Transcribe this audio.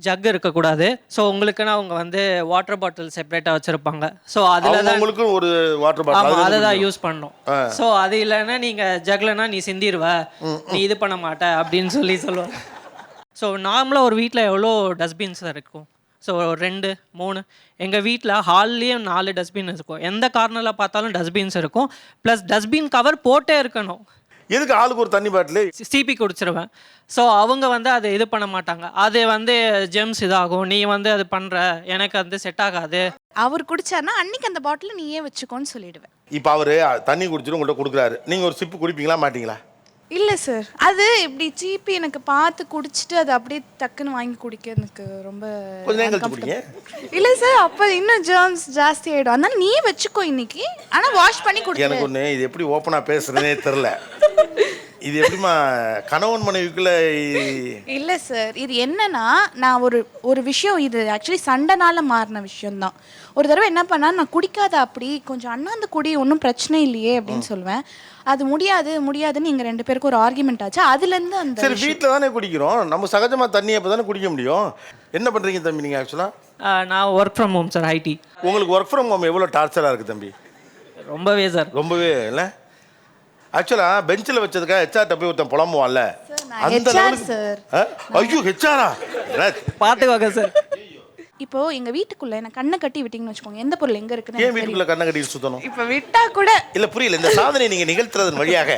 Jug இருக்கக்கூடாது. So உங்களுக்குன்னு அவங்க வந்து வாட்டர் பாட்டில் செப்பரேட்டாக வச்சுருப்பாங்க. ஸோ அதில் தான் உங்களுக்கு ஒரு வாட்டர் ஆமாம் பாட்டில் அதை தான் யூஸ் பண்ணணும். ஸோ அது இல்லைன்னா நீங்கள் ஜக்லனா நீ சிந்திடுவ, நீ இது பண்ண மாட்ட அப்படின்னு சொல்லுவாங்க. ஸோ நார்மலாக ஒரு வீட்டில் எவ்வளோ டஸ்ட்பின்ஸ் இருக்கும்? ஸோ 2, 3 எங்கள் வீட்டில் ஹால்லேயே 4 டஸ்ட்பின் இருக்கும். எந்த கார்னரில் பார்த்தாலும் டஸ்ட்பின்ஸ் இருக்கும். ப்ளஸ் டஸ்ட்பின் கவர் போட்டே இருக்கணும். எதுக்கு ஆளுக்கு ஒரு தண்ணி பாட்டில்? சிபி குடிச்சிருவேன். ஸோ அவங்க வந்து அதை இது பண்ண மாட்டாங்க. அது வந்து ஜெம்ஸ் இதாகும், நீ வந்து அது பண்ணுற, எனக்கு வந்து செட் ஆகாது. அவர் குடிச்சாருன்னா அன்னைக்கு அந்த பாட்டில் நீயே வச்சுக்கோன்னு சொல்லிடுவேன். இப்போ அவர் தண்ணி குடிச்சிட்டு உங்கள்கிட்ட கொடுக்குறாரு, நீங்கள் ஒரு சிப்பு குடிப்பீங்களா மாட்டீங்களா? இல்லை சார், அது இப்படி சீப்பி எனக்கு பார்த்து குடிச்சிட்டு அது அப்படியே டக்குன்னு வாங்கி குடிக்க எனக்கு ரொம்ப கொஞ்ச நேரம் கழிச்சு குடிங்க. இல்லை சார், அப்போ இன்னும் ஜெர்ம்ஸ் ஜாஸ்தி ஆகிடும். அதனால நீ வச்சுக்கோ இன்னைக்கு, ஆனால் வாஷ் பண்ணி குடி. எனக்கு ஒன்று இது எப்படி ஓப்பனாக பேசுறதுனே தெரில. இது எப்படிமா கணவன் மனைவிக்குள்ள? இல்லை சார், இது என்னன்னா நான் ஒரு விஷயம், இது ஆக்சுவலி சண்டைனால மாறின விஷயம்தான். ஒரு தடவை என்ன பண்ணா, நான் குடிக்காத அப்படி கொஞ்சம் அண்ணாந்து குடி, ஒன்றும் பிரச்சனை இல்லையே அப்படின்னு சொல்லுவேன். அது முடியாதுன்னு எங்கள் 2 பேருக்கும் ஒரு ஆர்குமெண்ட் ஆச்சு. அதுலேருந்து அந்த சரி, வீட்டில் தானே குடிக்கிறோம், நம்ம சகஜமாக தண்ணி அப்போ தானே குடிக்க முடியும். என்ன பண்ணுறீங்க தம்பி நீங்கள் ஆக்சுவலாக? நான் work from home sir, IT. உங்களுக்கு ஒர்க் ஃப்ரம் ஹோம் எவ்வளோ டார்ச்சராக இருக்குது தம்பி? ரொம்பவே சார், ரொம்பவே இல்லை. ஆக்சுவலாக பெஞ்சில் வச்சதுக்காக ஹெச்ஆர்ட்ட போய் ஒருத்தன் புலம்புவான்ல, அந்த சார். ஐயோ ஹெச்ஆரா பார்த்துக்கோங்க சார். இப்போ எங்க வீட்டுக்குள்ள என்ன கண்ணை கட்டி விட்டீங்கன்னு வச்சுக்கோங்க, எந்த பொருள் எங்க இருக்குன்னு ஏன் வீட்டுக்குள்ள கண்ணை கட்டி சுத்தணும்? இப்போ விட்டா கூட இல்லை புரியல. இந்த சாதனை நீங்கள் நிகழ்த்துறதன் வழியாக